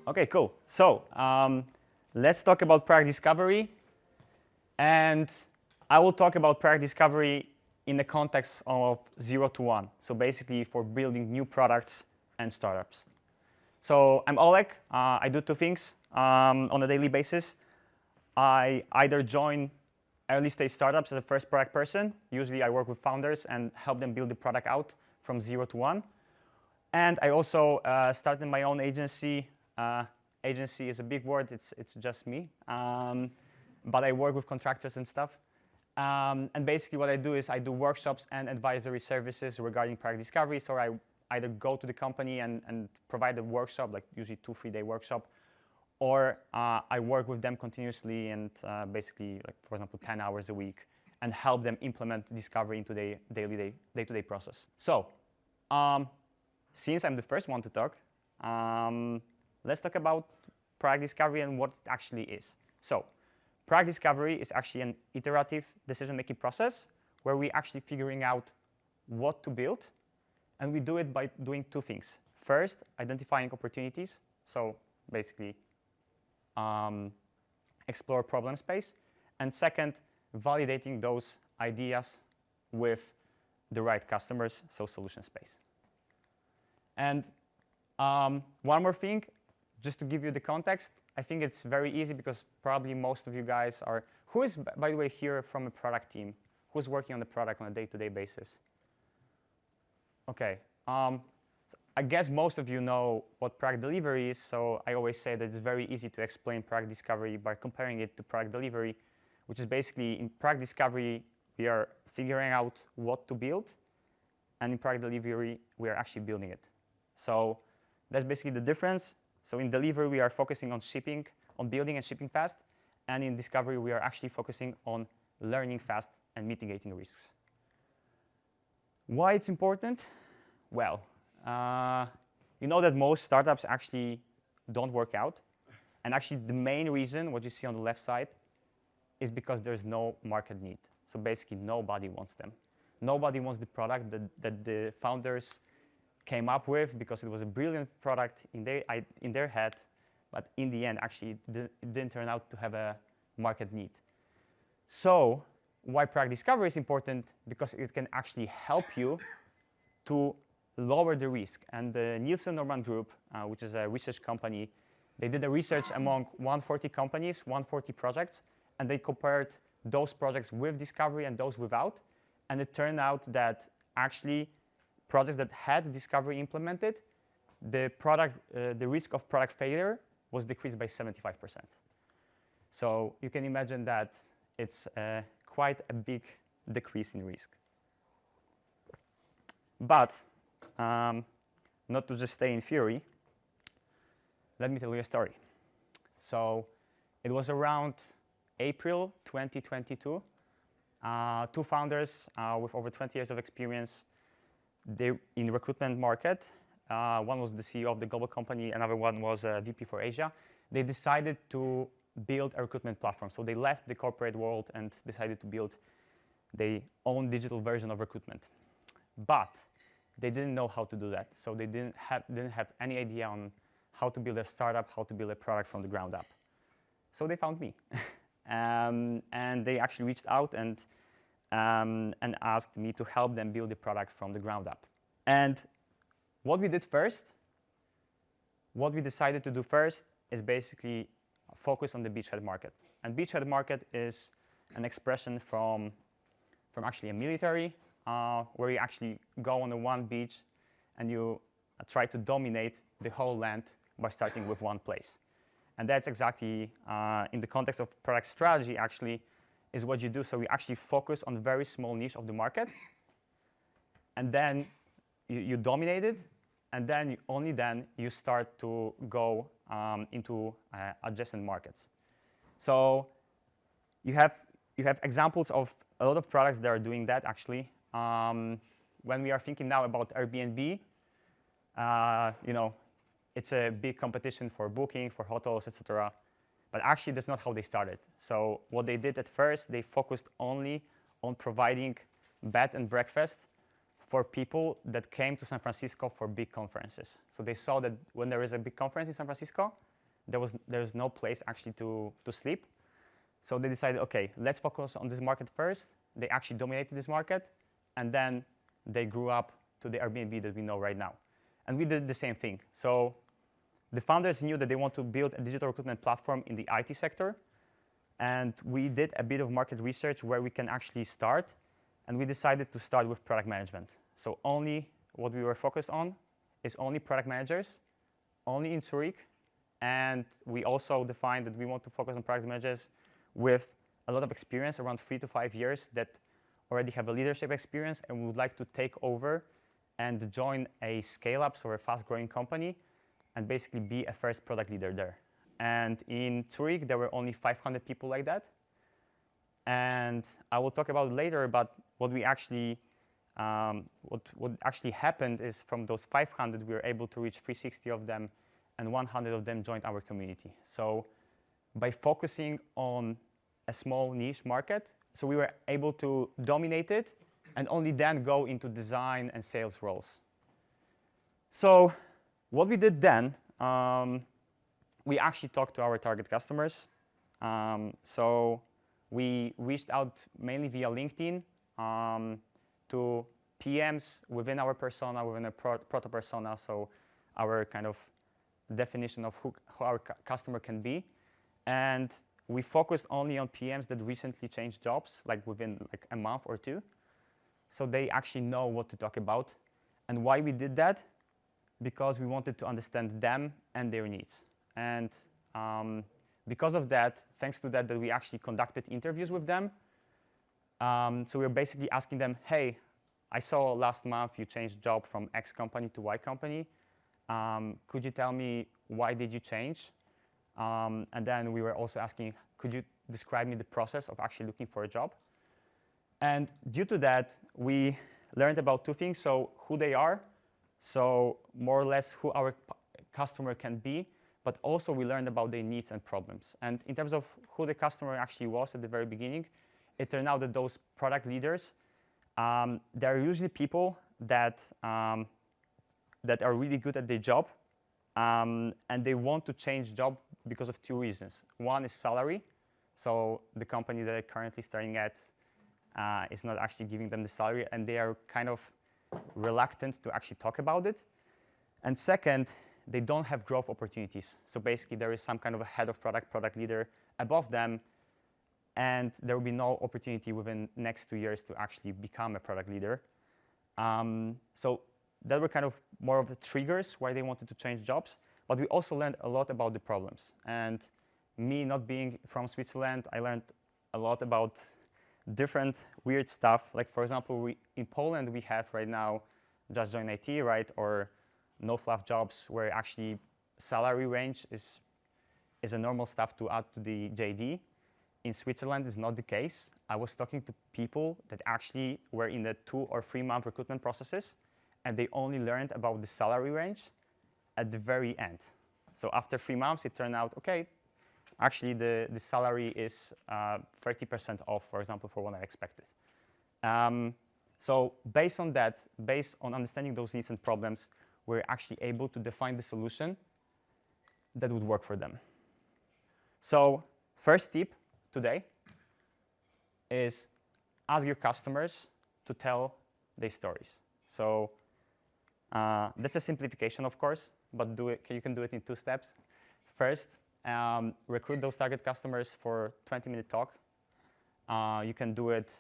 Okay, cool. So let's talk about product discovery. And I will talk about product discovery in the context of 0 to 1. So basically for building new products and startups. So I'm Oleg. I do two things on a daily basis. I either join early stage startups as a first product person. Usually I work with founders and help them build the product out from 0 to 1. And I also started my own agency. Agency is a big word. It's just me. But I work with contractors and stuff. And basically what I do is I do workshops and advisory services regarding product discovery. So I either go to the company and provide a workshop, like usually 2-3 day workshop, or I work with them continuously and basically, like for example, 10 hours a week, and help them implement discovery into their day-to-day process. So since I'm the first one to talk, let's talk about product discovery and what it actually is. So product discovery is actually an iterative decision-making process where we're actually figuring out what to build. And we do it by doing two things. First, identifying opportunities. So basically, explore problem space. And second, validating those ideas with the right customers, so solution space. And one more thing, just to give you the context, I think it's very easy because probably most of you guys are, who is, by the way, here from a product team? Who's working on the product on a day-to-day basis? Okay. So I guess most of you know what product delivery is, so I always say that it's very easy to explain product discovery by comparing it to product delivery, which is basically in product discovery, we are figuring out what to build, and in product delivery, we are actually building it. So that's basically the difference. So in delivery, we are focusing on shipping, on building and shipping fast, and in discovery, we are actually focusing on learning fast and mitigating risks. Why it's important? Well, you know that most startups actually don't work out. And actually, the main reason, what you see on the left side, is because there's no market need. So basically, nobody wants them. Nobody wants the product that the founders came up with because it was a brilliant product in their head. But in the end, actually, it didn't turn out to have a market need. So why product discovery is important? Because it can actually help you to lower the risk. And the Nielsen Norman Group, which is a research company, they did a research among 140 companies, 140 projects, and they compared those projects with discovery and those without. And it turned out that actually projects that had discovery implemented, the risk of product failure was decreased by 75%. So you can imagine that it's quite a big decrease in risk. But not to just stay in theory, let me tell you a story. So it was around April 2022. Two founders with over 20 years of experience in the recruitment market. One was the CEO of the global company, another one was a VP for Asia. They decided to build a recruitment platform. So they left the corporate world and decided to build their own digital version of recruitment. But they didn't know how to do that. So they didn't have any idea on how to build a startup, how to build a product from the ground up. So they found me. And they actually reached out and asked me to help them build the product from the ground up. And what we decided to do first is basically focus on the beachhead market. And beachhead market is an expression from actually a military, where you actually go on one beach and you try to dominate the whole land by starting with one place. And that's exactly, in the context of product strategy, actually, is what you do. So you actually focus on a very small niche of the market, and then you dominate it, and then only then you start to go into adjacent markets. So you have examples of a lot of products that are doing that, actually. When we are thinking now about Airbnb, it's a big competition for booking, for hotels, etc. But actually, that's not how they started. So what they did at first, they focused only on providing bed and breakfast for people that came to San Francisco for big conferences. So they saw that when there is a big conference in San Francisco, there's no place actually to sleep. So they decided, okay, let's focus on this market first. They actually dominated this market, and then they grew up to the Airbnb that we know right now. And we did the same thing. So the founders knew that they want to build a digital recruitment platform in the IT sector. And we did a bit of market research where we can actually start. And we decided to start with product management. So only what we were focused on is only product managers, only in Zurich. And we also defined that we want to focus on product managers with a lot of experience, around 3 to 5 years, that already have a leadership experience and would like to take over and join a scale-up, so a fast-growing company, and basically be a first product leader there. And in Zurich, there were only 500 people like that. And I will talk about it later, but what actually happened is from those 500, we were able to reach 360 of them, and 100 of them joined our community. So by focusing on a small niche market, so we were able to dominate it and only then go into design and sales roles. So what we did then, we actually talked to our target customers. So we reached out mainly via LinkedIn to PMs within our persona, within a proto persona, so our kind of definition of who our customer can be. And we focused only on PMs that recently changed jobs, like within like a month or two. So they actually know what to talk about. And why we did that? Because we wanted to understand them and their needs. And because of that, thanks to that we actually conducted interviews with them. So we were basically asking them, hey, I saw last month you changed job from X company to Y company. Could you tell me why did you change? And then we were also asking, could you describe me the process of actually looking for a job? And due to that, we learned about two things. So who they are, so more or less who our customer can be, but also we learned about their needs and problems. And in terms of who the customer actually was at the very beginning, it turned out that those product leaders, they're usually people that are really good at their job, and they want to change job because of two reasons. One is salary. So the company that they're currently starting at is not actually giving them the salary, and they are kind of reluctant to actually talk about it. And second, they don't have growth opportunities. So basically, there is some kind of a head of product leader above them, and there will be no opportunity within the next 2 years to actually become a product leader. So that were kind of more of the triggers why they wanted to change jobs. But we also learned a lot about the problems. And me not being from Switzerland, I learned a lot about different weird stuff. Like, for example, in Poland, we have right now Just Join IT, right? Or no fluff jobs where actually salary range is a normal stuff to add to the JD. In Switzerland, it's not the case. I was talking to people that actually were in the 2 or 3 month recruitment processes, and they only learned about the salary range at the very end. So after 3 months, it turned out, okay, actually the salary is 30% off, for example, for what I expected. So based on that, based on understanding those needs and problems, we're actually able to define the solution that would work for them. So first tip today is ask your customers to tell their stories. So that's a simplification, of course, but you can do it in 2 steps. First, recruit those target customers for 20-minute talk. You can do it,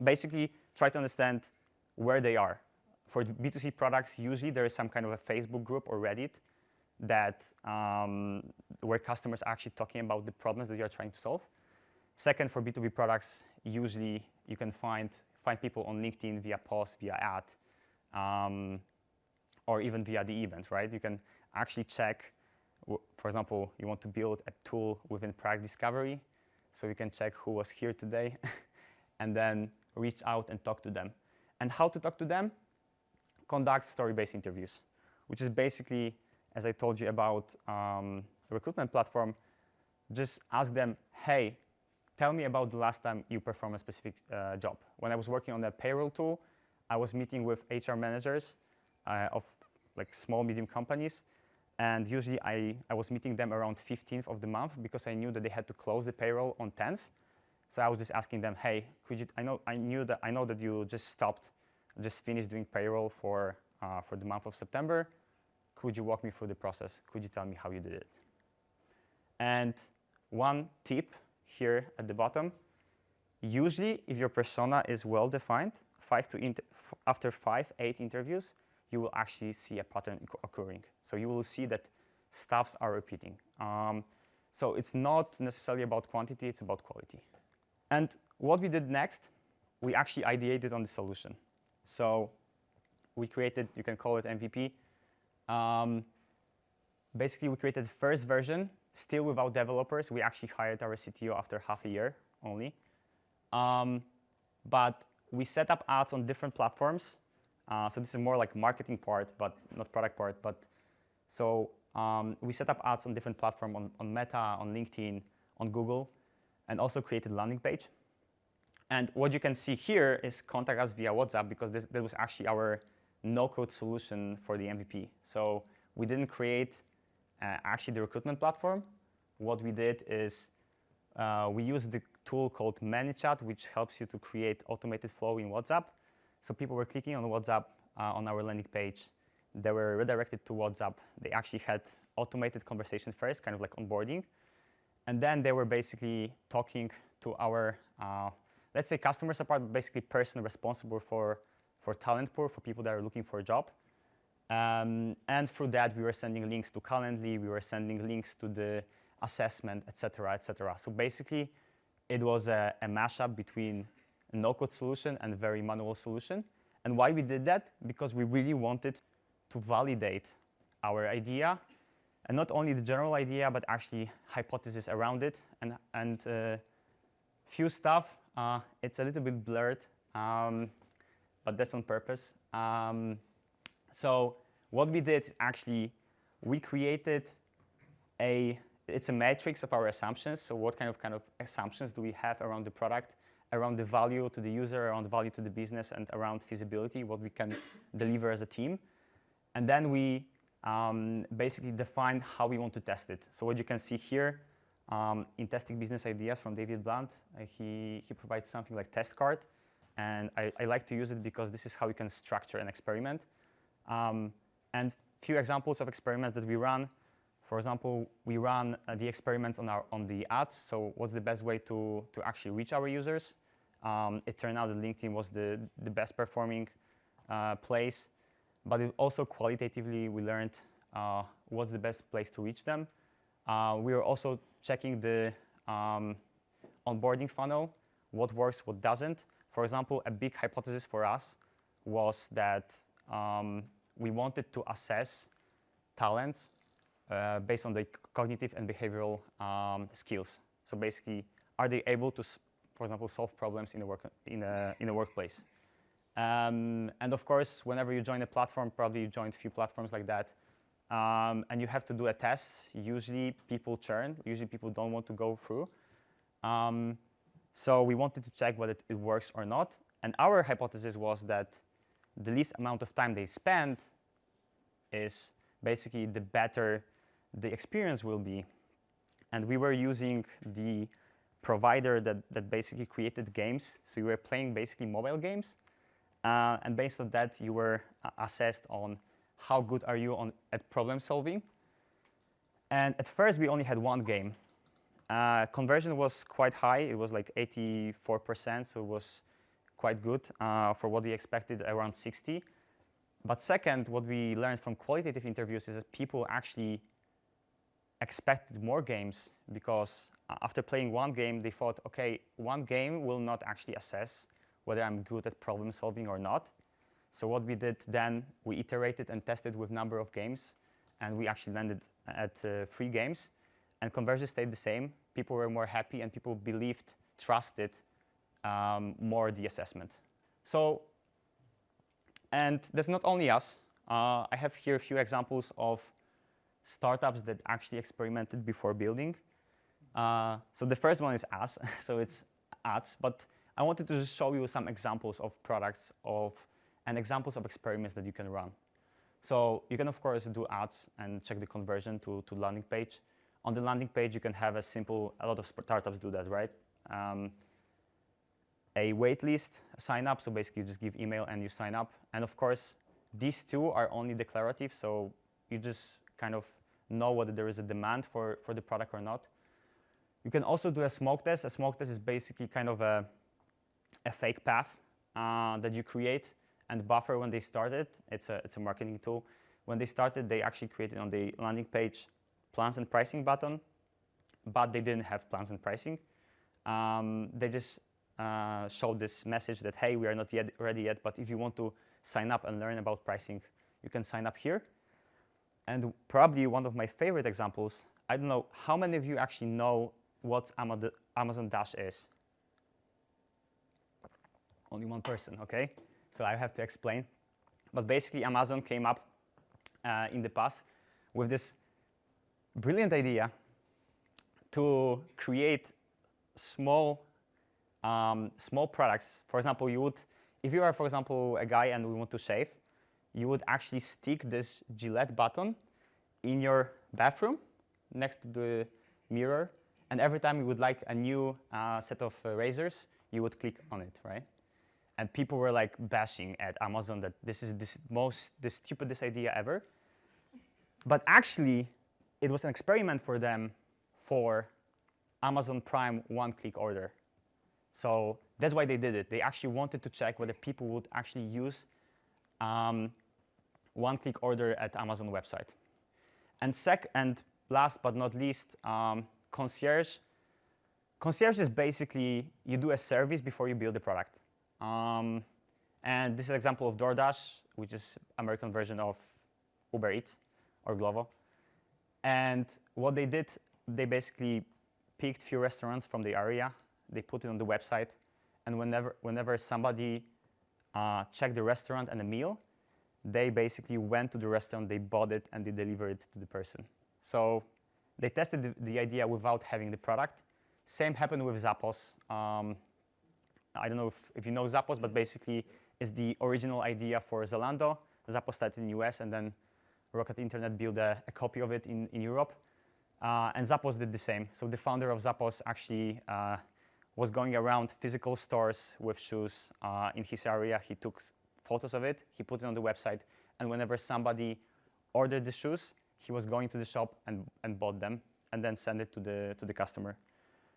basically try to understand where they are. For B2C products, usually there is some kind of a Facebook group or Reddit that where customers are actually talking about the problems that you're trying to solve. Second, for B2B products, usually you can find people on LinkedIn via post, via ad, or even via the event, right? You can actually check, for example, you want to build a tool within product discovery, so you can check who was here today, and then reach out and talk to them. And how to talk to them? Conduct story-based interviews, which is basically, as I told you about the recruitment platform, just ask them, hey, tell me about the last time you performed a specific job. When I was working on the payroll tool, I was meeting with HR managers of like small, medium companies And usually I was meeting them around 15th of the month because I knew that they had to close the payroll on 10th. So I was just asking them, hey, could you? I know that you just finished doing payroll for the month of September. Could you walk me through the process? Could you tell me how you did it? And one tip here at the bottom: usually, if your persona is well defined, after 5-8 interviews, you will actually see a pattern occurring. So you will see that staffs are repeating. So it's not necessarily about quantity, it's about quality. And what we did next, we actually ideated on the solution. So we created, you can call it MVP. Basically, we created the first version, still without developers. We actually hired our CTO after half a year only. But we set up ads on different platforms. So this is more like marketing part, but not product part. But so we set up ads on different platforms, on Meta, on LinkedIn, on Google, and also created landing page. And what you can see here is contact us via WhatsApp, because that was actually our no-code solution for the MVP. So we didn't create actually the recruitment platform. What we did is we used the tool called ManyChat, which helps you to create automated flow in WhatsApp. So people were clicking on WhatsApp on our landing page. They were redirected to WhatsApp. They actually had automated conversation first, kind of like onboarding. And then they were basically talking to our, let's say, customer support, but basically person responsible for talent pool, for people that are looking for a job. And through that, we were sending links to Calendly. We were sending links to the assessment, et cetera, et cetera. So basically, it was a mashup between a no-code solution and a very manual solution. And why we did that? Because we really wanted to validate our idea, and not only the general idea, but actually hypothesis around it. And few stuff, it's a little bit blurred, but that's on purpose. So what we did, actually, we created it's a matrix of our assumptions. So what kind of assumptions do we have around the product, around the value to the user, around the value to the business, and around feasibility, what we can deliver as a team. And then we basically defined how we want to test it. So what you can see here, in Testing Business Ideas from David Blunt, he provides something like test card. And I like to use it because this is how you can structure an experiment. And few examples of experiments that we run. For example, we run the experiments on the ads. So what's the best way to actually reach our users? It turned out that LinkedIn was the best performing place. But also qualitatively, we learned what's the best place to reach them. We were also checking the onboarding funnel, what works, what doesn't. For example, a big hypothesis for us was that we wanted to assess talents based on the cognitive and behavioral skills. So basically, are they able to, for example, solve problems in a workplace? And of course, whenever you join a platform, probably you joined a few platforms like that, and you have to do a test. Usually people churn. Usually people don't want to go through. So we wanted to check whether it works or not. And our hypothesis was that the least amount of time they spend is basically the better the experience will be. And we were using the provider that basically created games. So you were playing basically mobile games. And based on that, you were assessed on how good are you at problem solving. And at first, we only had one game. Conversion was quite high. It was like 84%, so it was quite good for what we expected, around 60. But second, what we learned from qualitative interviews is that people actually expected more games, because after playing one game, they thought, OK, one game will not actually assess whether I'm good at problem solving or not. So what we did then, we iterated and tested with number of games, and we actually landed at 3 games. And conversion stayed the same. People were more happy, and people trusted more the assessment. So, and that's not only us. I have here a few examples of startups that actually experimented before building. So the first one is us. So it's ads. But I wanted to just show you some examples of products and examples of experiments that you can run. So you can, of course, do ads and check the conversion to landing page. On the landing page, you can have a lot of startups do that, right? A wait list, a sign up. So basically, you just give email and you sign up. And of course, these two are only declarative. So you just kind of know whether there is a demand for the product or not. You can also do a smoke test. A smoke test is basically kind of a fake path that you create and buffer when they started. It's a marketing tool. When they started, they actually created on the landing page plans and pricing button, but they didn't have plans and pricing. They just showed this message that, hey, we are not yet ready yet, but if you want to sign up and learn about pricing, you can sign up here. And probably one of my favorite examples, I don't know, how many of you actually know what Amazon Dash is? Only one person, okay? So I have to explain. But basically, Amazon came up in the past with this brilliant idea to create small products. For example, if you are, for example, a guy and we want to shave, you would actually stick this Gillette button in your bathroom next to the mirror. And every time you would like a new set of razors, you would click on it, right? And people were like bashing at Amazon that this is the stupidest idea ever. But actually, it was an experiment for them for Amazon Prime one-click order. So that's why they did it. They actually wanted to check whether people would actually use one-click order at Amazon website. And last but not least, concierge. Concierge is basically you do a service before you build a product. And this is an example of DoorDash, which is American version of Uber Eats or Glovo. And what they did, they basically picked few restaurants from the area. They put it on the website. And whenever somebody checked the restaurant and the meal, they basically went to the restaurant, they bought it, and they delivered it to the person. So they tested the idea without having the product. Same happened with Zappos. I don't know if you know Zappos, but basically it's the original idea for Zalando. Zappos started in the US, and then Rocket Internet built a copy of it in Europe. And Zappos did the same. So the founder of Zappos actually was going around physical stores with shoes in his area. He took photos of it, he put it on the website, and whenever somebody ordered the shoes, he was going to the shop and bought them, and then send it to the customer.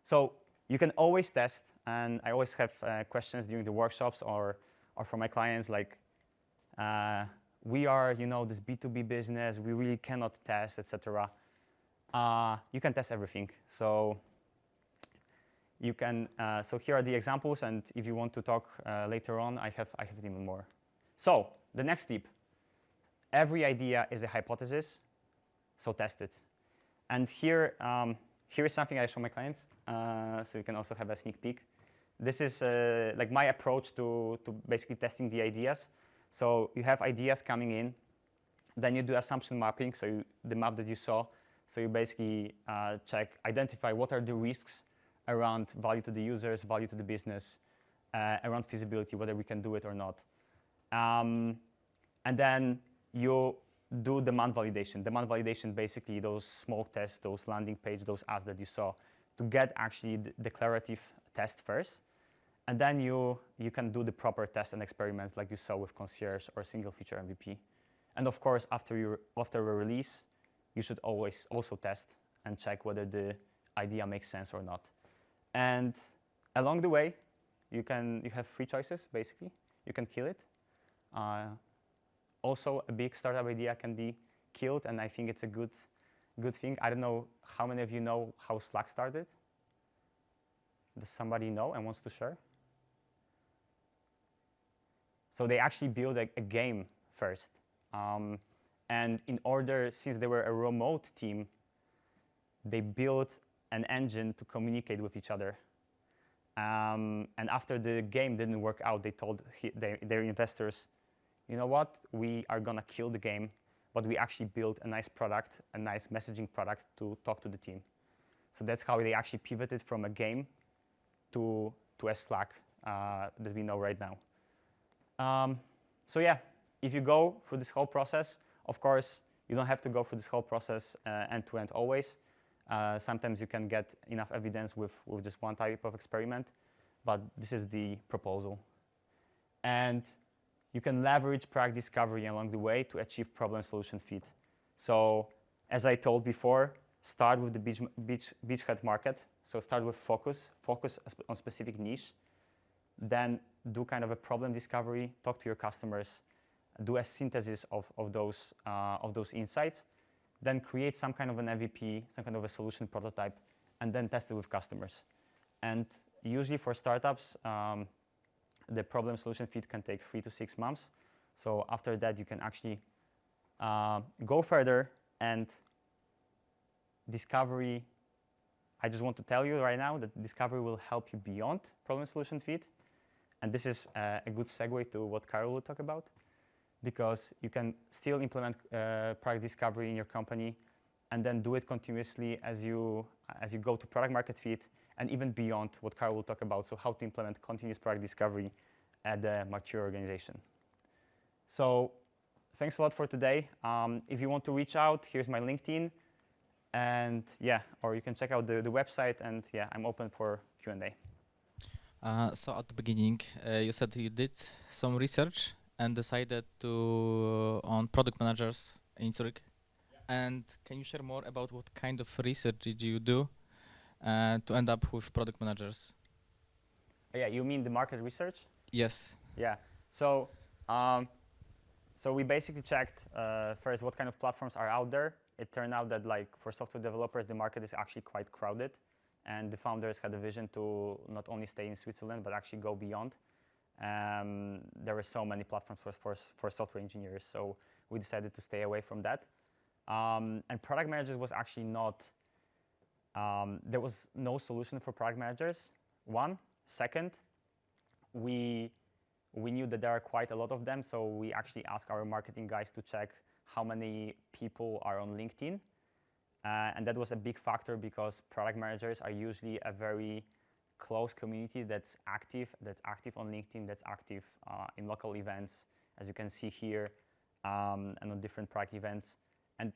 So you can always test, and I always have questions during the workshops or for my clients like, we are, this B2B business, we really cannot test, etc. You can test everything. So you can. So here are the examples, and if you want to talk later on, I have even more. So the next tip: every idea is a hypothesis, so test it. And here is something I show my clients, so you can also have a sneak peek. This is like my approach to basically testing the ideas. So you have ideas coming in, then you do assumption mapping, so the map that you saw. So you basically identify what are the risks around value to the users, value to the business, around feasibility, whether we can do it or not. And then you do demand validation. Demand validation, basically those smoke tests, those landing page, those ads that you saw, to get actually the declarative test first. And then you can do the proper test and experiments like you saw with Concierge or single feature MVP. And of course, after a release, you should always also test and check whether the idea makes sense or not. And along the way, you have three choices, basically. You can kill it. Also, a big startup idea can be killed, and I think it's a good thing. I don't know how many of you know how Slack started. Does somebody know and wants to share? So they actually built a game first. And since they were a remote team, they built an engine to communicate with each other. And after the game didn't work out, they told their investors, you know what, we are going to kill the game, but we actually built a nice product, a nice messaging product to talk to the team. So that's how they actually pivoted from a game to a Slack that we know right now. So yeah, if you go through this whole process, Of course, you don't have to go through this whole process end to end always. Sometimes you can get enough evidence with just one type of experiment, but this is the proposal. And you can leverage product discovery along the way to achieve problem-solution fit. So as I told before, start with the beachhead market. So start with focus on specific niche. Then do kind of a problem discovery, talk to your customers, do a synthesis of those insights, then create some kind of an MVP, some kind of a solution prototype, and then test it with customers. And usually for startups, the problem solution fit can take 3 to 6 months. So after that, you can actually go further, and discovery, I just want to tell you right now that discovery will help you beyond problem solution fit. And this is a good segue to what Karol will talk about, because you can still implement product discovery in your company and then do it continuously as you go to product market fit and even beyond what Karol will talk about. So how to implement continuous product discovery at a mature organization. So thanks a lot for today. If you want to reach out, here's my LinkedIn. And yeah, or you can check out the website, and yeah, I'm open for Q&A. So at the beginning, you said you did some research and decided to on product managers in Zurich. Yeah. And can you share more about what kind of research did you do to end up with product managers? Yeah, you mean the market research? Yes. Yeah. So we basically checked first what kind of platforms are out there. It turned out that like for software developers, the market is actually quite crowded. And the founders had a vision to not only stay in Switzerland, but actually go beyond. There were so many platforms for software engineers, so we decided to stay away from that. And product managers was actually not, there was no solution for product managers, one. Second, we knew that there are quite a lot of them, so we actually asked our marketing guys to check how many people are on LinkedIn. And that was a big factor because product managers are usually a very close community that's active on LinkedIn, that's active in local events, as you can see here, and on different product events. And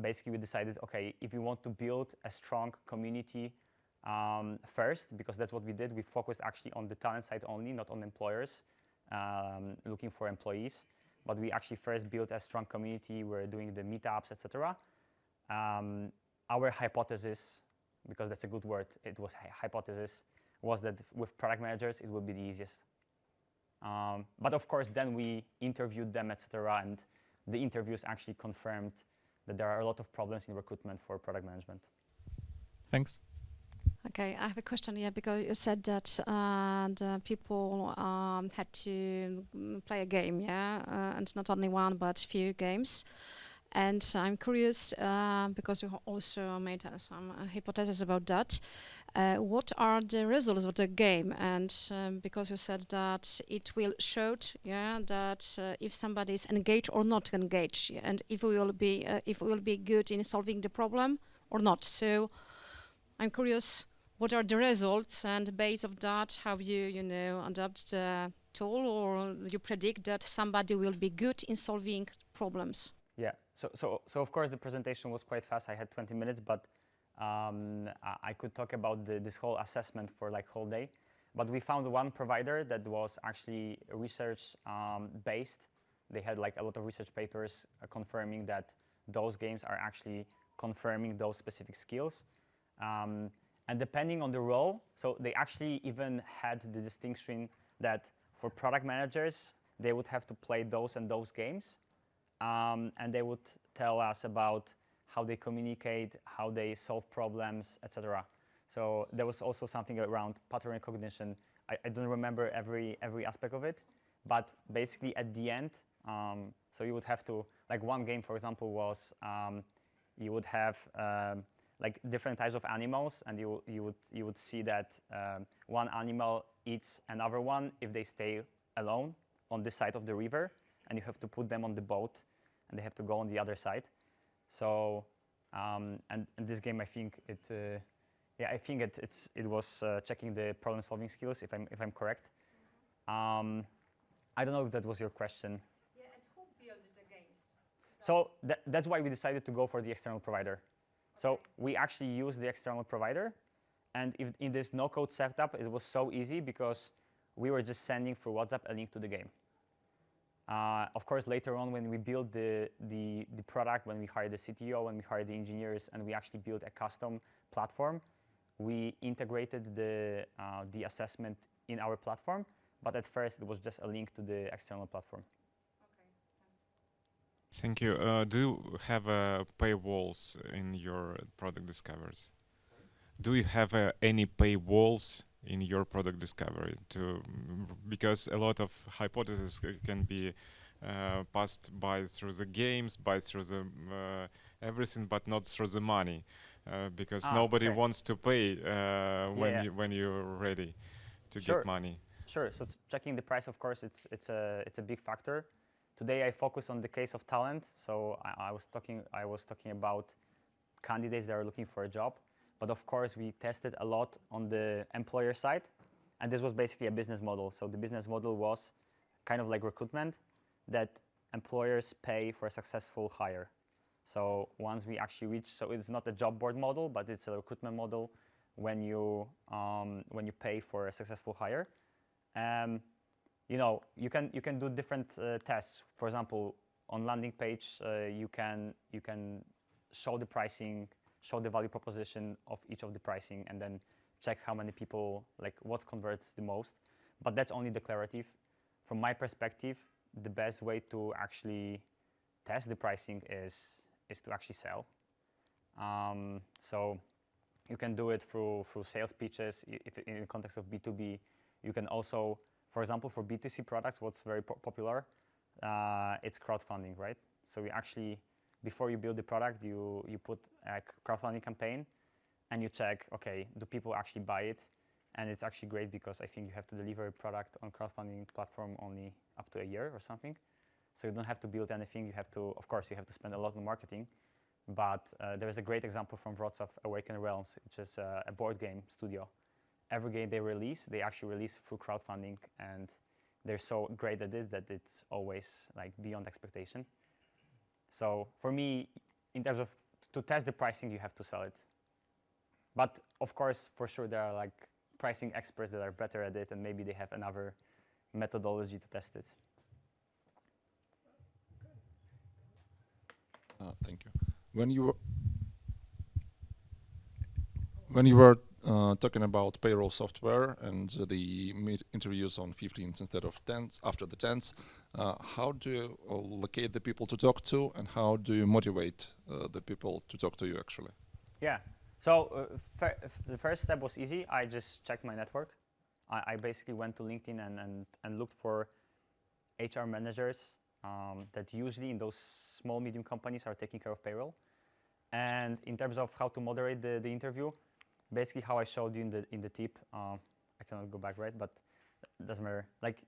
basically we decided, okay, if we want to build a strong community first, because that's what we did, we focused actually on the talent side only, not on employers looking for employees. But we actually first built a strong community. We're doing the meetups, etc. Our hypothesis, because that's a good word, it was hypothesis, was that with product managers, it would be the easiest. But of course, then we interviewed them, etc. And the interviews actually confirmed that there are a lot of problems in recruitment for product management. Thanks. Okay, I have a question here because you said that the people had to play a game, yeah, and not only one but few games. And I'm curious because you also made some hypotheses about that. What are the results of the game? And because you said that it will show, yeah, that if somebody is engaged or not engaged, yeah, and if we will be good in solving the problem or not. So I'm curious. What are the results, and based on that, how you adapt the tool, or you predict that somebody will be good in solving problems? Yeah. So of course the presentation was quite fast. I had 20 minutes, but I could talk about this whole assessment for like whole day. But we found one provider that was actually research based. They had like a lot of research papers confirming that those games are actually confirming those specific skills. And depending on the role, so they actually even had the distinction that for product managers, they would have to play those and those games. And they would tell us about how they communicate, how they solve problems, etc. So there was also something around pattern recognition. I don't remember every aspect of it, but basically at the end, so you would have to, like one game, for example, was you would have like different types of animals, and you would see that one animal eats another one if they stay alone on this side of the river, and you have to put them on the boat, and they have to go on the other side. So and this game, I think it was checking the problem-solving skills, if I'm correct. I don't know if that was your question. Yeah, and who built the games? So that's why we decided to go for the external provider. So we actually use the external provider, and in this no-code setup, it was so easy because we were just sending through WhatsApp a link to the game. Of course, later on, when we built the product, when we hired the CTO, when we hired the engineers, and we actually built a custom platform, we integrated the assessment in our platform. But at first, it was just a link to the external platform. Thank you. Do you have paywalls in your product discoveries? Do you have any paywalls in your product discovery? Because a lot of hypotheses can be passed by through the games, by through the everything, but not through the money, because nobody wants to pay when you're ready to get money. Sure. So checking the price, of course, it's a big factor. Today I focus on the case of talent. So I was talking about candidates that are looking for a job. But of course, we tested a lot on the employer side, and this was basically a business model. So the business model was kind of like recruitment, that employers pay for a successful hire. So once we actually reach, so it's not a job board model, but it's a recruitment model when you pay for a successful hire. You can do different tests. For example, on landing page, you can show the pricing, show the value proposition of each of the pricing, and then check how many people, like what converts the most. But that's only declarative. From my perspective, the best way to actually test the pricing is to actually sell. So you can do it through sales pitches. If in the context of B2B, you can also, for example, for B2C products, what's very popular, it's crowdfunding, right? So we actually, before you build the product, you put a crowdfunding campaign, and you check, okay, do people actually buy it? And it's actually great because I think you have to deliver a product on crowdfunding platform only up to a year or something. So you don't have to build anything. You have to, of course, you have to spend a lot on marketing. But there is a great example from Wrocław, Awaken Realms, which is a board game studio. Every game they release, they actually release through crowdfunding, and they're so great at it that it's always like beyond expectation. So for me, in terms of to test the pricing, you have to sell it. But of course, for sure, there are like pricing experts that are better at it, and maybe they have another methodology to test it. Thank you. When you were talking about payroll software and the interviews on 15th instead of 10th, after the 10th, how do you locate the people to talk to, and how do you motivate the people to talk to you actually? Yeah. So the first step was easy. I just checked my network. I basically went to LinkedIn and looked for HR managers that usually in those small, medium companies are taking care of payroll. And in terms of how to moderate the interview, basically how I showed you in the tip, I cannot go back, right? But it doesn't matter. Like,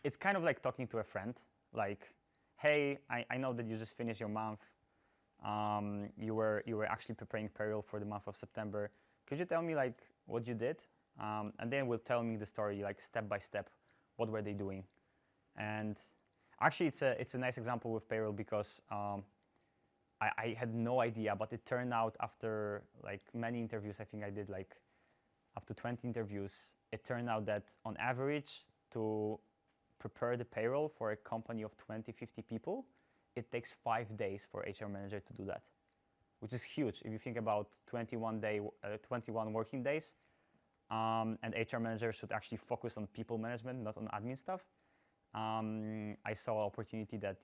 it's kind of like talking to a friend. Like, hey, I know that you just finished your month. You were actually preparing payroll for the month of September. Could you tell me like what you did? And then will tell me the story like step by step. What were they doing? And actually, it's a nice example with payroll because I had no idea, but it turned out after like many interviews, I think I did like up to 20 interviews. It turned out that on average, to prepare the payroll for a company of 20, 50 people, it takes 5 days for HR manager to do that, which is huge. If you think about 21 working days, and HR manager should actually focus on people management, not on admin stuff. I saw an opportunity that,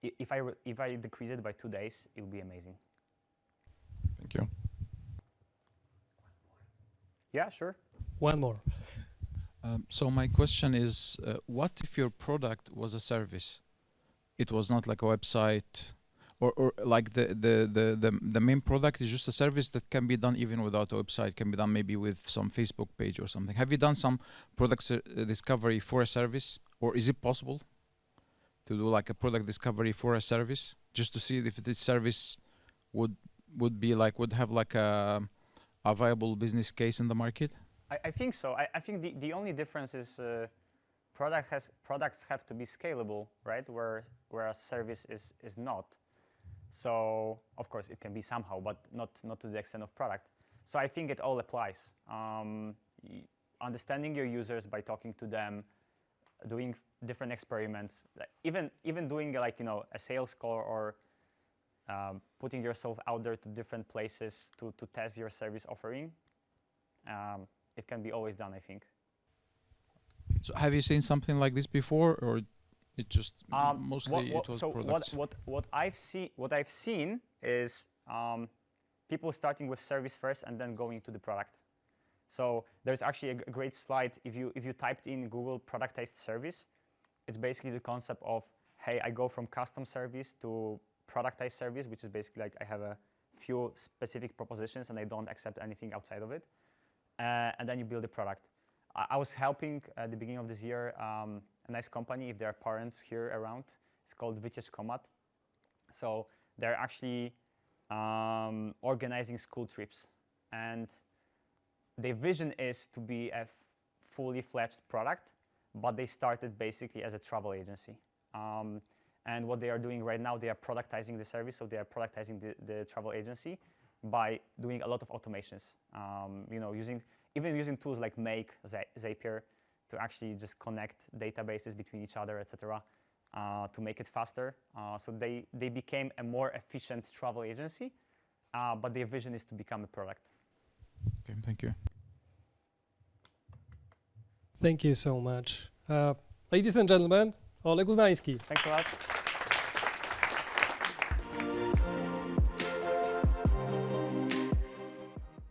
if I decrease it by 2 days, it'll be amazing. Thank you. Yeah, sure. One more. So my question is, what if your product was a service? It was not like a website, or like the main product is just a service that can be done even without a website, can be done maybe with some Facebook page or something. Have you done some product discovery for a service, or is it possible to do like a product discovery for a service, just to see if this service would have like a viable business case in the market? I think so. I think the only difference is products have to be scalable, right? Whereas service is not. So of course it can be somehow, but not to the extent of product. So I think it all applies. Understanding your users by talking to them, doing different experiments, like even doing like a sales call or putting yourself out there to different places to test your service offering. It can be always done, I think. So have you seen something like this before, or it just mostly it was so products? what I've seen is people starting with service first and then going to the product. So there's actually a great slide. If you typed in Google productized service, it's basically the concept of, hey, I go from custom service to productized service, which is basically like I have a few specific propositions and I don't accept anything outside of it. And then you build a product. I was helping at the beginning of this year a nice company, if there are parents here around. It's called Wycieczkomat. So they're actually organizing school trips. And their vision is to be a fully fledged product, but they started basically as a travel agency. And what they are doing right now, they are productizing the service. So they are productizing the travel agency by doing a lot of automations. Using tools like Make, Zapier, to actually just connect databases between each other, etc., to make it faster. So they became a more efficient travel agency, but their vision is to become a product. Okay, thank you. Thank you so much. Ladies and gentlemen, Oleg Uznański. Thanks a lot.